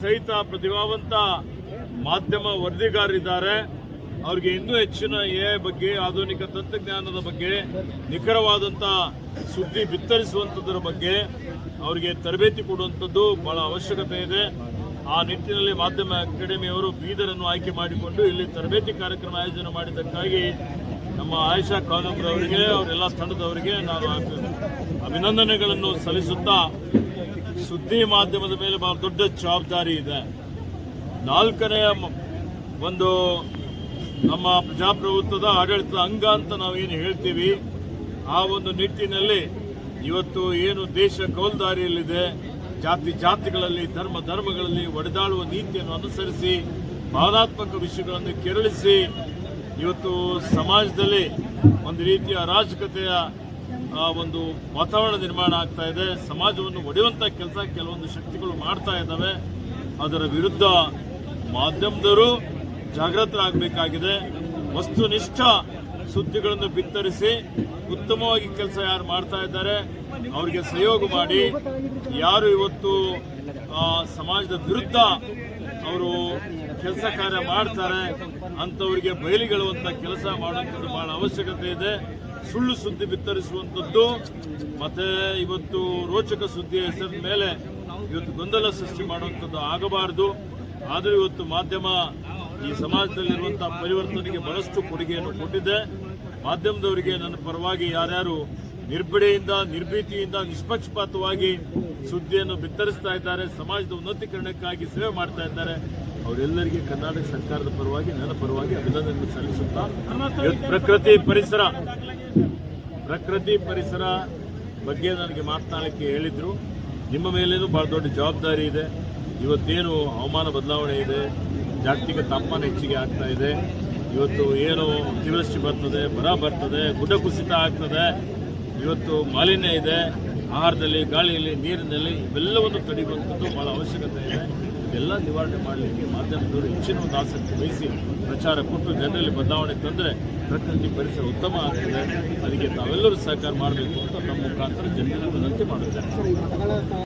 ಸಹಿತ ಪ್ರತಿಭಾವಂತ ಮಾಧ್ಯಮ ವರದಿಗಾರರಿದ್ದಾರೆ. ಅವರಿಗೆ ಇನ್ನೂ ಹೆಚ್ಚಿನ ಎಐ ಬಗ್ಗೆ, ಆಧುನಿಕ ತಂತ್ರಜ್ಞಾನದ ಬಗ್ಗೆ, ನಿಖರವಾದಂಥ ಸುದ್ದಿ ಬಿತ್ತರಿಸುವಂಥದ್ರ ಬಗ್ಗೆ ಅವರಿಗೆ ತರಬೇತಿ ಕೊಡುವಂಥದ್ದು ಬಹಳ ಅವಶ್ಯಕತೆ ಇದೆ. ಆ ನಿಟ್ಟಿನಲ್ಲಿ ಮಾಧ್ಯಮ ಅಕಾಡೆಮಿಯವರು ಬೀದರನ್ನು ಆಯ್ಕೆ ಮಾಡಿಕೊಂಡು ಇಲ್ಲಿ ತರಬೇತಿ ಕಾರ್ಯಕ್ರಮ ಆಯೋಜನೆ ಮಾಡಿದ್ದಕ್ಕಾಗಿ ನಮ್ಮ ಆಯಿಷಾ ಖಾನಂರವರಿಗೆ, ಅವರೆಲ್ಲ ತಂಡದವರಿಗೆ ನಾನು ಅಭಿನಂದನೆಗಳನ್ನು ಸಲ್ಲಿಸುತ್ತಾ, ಸುದ್ದಿ ಮಾಧ್ಯಮದ ಮೇಲೆ ಬಹಳ ದೊಡ್ಡ ಜವಾಬ್ದಾರಿ ಇದೆ. ನಾಲ್ಕನೆಯ ಒಂದು ನಮ್ಮ ಪ್ರಜಾಪ್ರಭುತ್ವದ ಆಡಳಿತದ ಅಂಗ ಅಂತ ನಾವೇನು ಹೇಳ್ತೀವಿ, ಆ ಒಂದು ನಿಟ್ಟಿನಲ್ಲಿ ಇವತ್ತು ಏನು ದೇಶ ಕೌಲ್ದಾರಿಯಲ್ಲಿದೆ, ಜಾತಿಗಳಲ್ಲಿ ಧರ್ಮಗಳಲ್ಲಿ ಒಡೆದಾಳುವ ನೀತಿಯನ್ನು ಅನುಸರಿಸಿ ಭಾವನಾತ್ಮಕ ವಿಷಯಗಳನ್ನು ಕೆರಳಿಸಿ ಇವತ್ತು ಸಮಾಜದಲ್ಲಿ ಒಂದು ರೀತಿಯ ಅರಾಜಕತೆಯ ಒಂದು ವಾತಾವರಣ ನಿರ್ಮಾಣ ಆಗ್ತಾ ಇದೆ. ಸಮಾಜವನ್ನು ಒಡೆಯುವಂಥ ಕೆಲಸ ಕೆಲವೊಂದು ಶಕ್ತಿಗಳು ಮಾಡ್ತಾ ಇದ್ದಾವೆ. ಅದರ ವಿರುದ್ಧ ಮಾಧ್ಯಮದವರು ಜಾಗೃತರಾಗಬೇಕಾಗಿದೆ. ವಸ್ತುನಿಷ್ಠ ಸುದ್ದಿಗಳನ್ನು ಬಿತ್ತರಿಸಿ ಉತ್ತಮವಾಗಿ ಕೆಲಸ ಯಾರು ಮಾಡ್ತಾ ಇದ್ದಾರೆ ಅವರಿಗೆ ಸಹಯೋಗ ಮಾಡಿ, ಯಾರು ಇವತ್ತು ಸಮಾಜದ ವಿರುದ್ಧ ಅವರು ಕೆಲಸ ಕಾರ್ಯ ಮಾಡ್ತಾರೆ ಅಂಥವರಿಗೆ ಬಯಲಿಗೆಳುವಂಥ ಕೆಲಸ ಮಾಡುವಂಥದ್ದು ಬಹಳ ಅವಶ್ಯಕತೆ ಇದೆ. ಸುಳ್ಳು ಸುದ್ದಿ ಬಿತ್ತರಿಸುವಂಥದ್ದು ಮತ್ತೆ ಇವತ್ತು ರೋಚಕ ಸುದ್ದಿಯ ಹೆಸರಿನ ಮೇಲೆ ಇವತ್ತು ಗೊಂದಲ ಸೃಷ್ಟಿ ಮಾಡುವಂಥದ್ದು ಆಗಬಾರದು. ಆದರೂ ಇವತ್ತು ಮಾಧ್ಯಮ ಈ ಸಮಾಜದಲ್ಲಿರುವಂಥ ಪರಿವರ್ತನೆಗೆ ಬಹಳಷ್ಟು ಕೊಡುಗೆಯನ್ನು ಕೊಟ್ಟಿದೆ. ಮಾಧ್ಯಮದವರಿಗೆ ನನ್ನ ಪರವಾಗಿ ಯಾರ್ಯಾರು ನಿರ್ಭೀತಿಯಿಂದ ನಿಷ್ಪಕ್ಷಪಾತವಾಗಿ ಸುದ್ದಿಯನ್ನು ಬಿತ್ತರಿಸ್ತಾ ಇದ್ದಾರೆ, ಸಮಾಜದ ಉನ್ನತೀಕರಣಕ್ಕಾಗಿ ಸೇವೆ ಮಾಡ್ತಾ ಇದ್ದಾರೆ, ಅವರೆಲ್ಲರಿಗೆ ಕರ್ನಾಟಕ ಸರ್ಕಾರದ ಪರವಾಗಿ, ನನ್ನ ಪರವಾಗಿ ಅಭಿನಂದನೆ ಸಲ್ಲಿಸುತ್ತಾ, ಪ್ರಕೃತಿ ಪರಿಸರ ಬಗ್ಗೆ ನನಗೆ ಮಾತನಾಡಲಿಕ್ಕೆ ಹೇಳಿದ್ರು. ನಿಮ್ಮ ಮೇಲೇನೂ ಬಹಳ ದೊಡ್ಡ ಜವಾಬ್ದಾರಿ ಇದೆ. ಇವತ್ತೇನು ಹವಾಮಾನ ಬದಲಾವಣೆ ಇದೆ, ಜಾಗತಿಕ ತಾಪಮಾನ ಹೆಚ್ಚಿಗೆ ಆಗ್ತಾ ಇದೆ, ಇವತ್ತು ಏನು ಅತಿವೃಷ್ಟಿ ಬರ್ತದೆ, ಬರ ಬರ್ತದೆ, ಗುಡ್ಡ ಕುಸಿತ ಆಗ್ತದೆ, ಇವತ್ತು ಮಾಲಿನ್ಯ ಇದೆ, ಆಹಾರದಲ್ಲಿ, ಗಾಳಿಯಲ್ಲಿ, ನೀರಿನಲ್ಲಿ ಇವೆಲ್ಲವನ್ನು ತಡೆಯುವಂಥದ್ದು ಬಹಳ ಅವಶ್ಯಕತೆ ಇದೆ. ಇದೆಲ್ಲ ನಿವಾರಣೆ ಮಾಡಲಿಕ್ಕೆ ಮಾಧ್ಯಮದವರು ಹೆಚ್ಚಿನ ಒಂದು ಆಸಕ್ತಿ ವಹಿಸಿ ಪ್ರಚಾರ ಕೊಟ್ಟು ಜನರಲ್ಲಿ ಬದಲಾವಣೆ ತಂದರೆ ಪ್ರಕೃತಿ ಪರಿಸರ ಉತ್ತಮ ಆಗ್ತದೆ. ಅದಕ್ಕೆ ತಾವೆಲ್ಲರೂ ಸಹಕಾರ ಮಾಡಬೇಕು ಅಂತ ನಮ್ಮ ಮುಖಾಂತರ ಜನರಿಗೆ ವಿನಂತಿ ಮಾಡುತ್ತೇನೆ.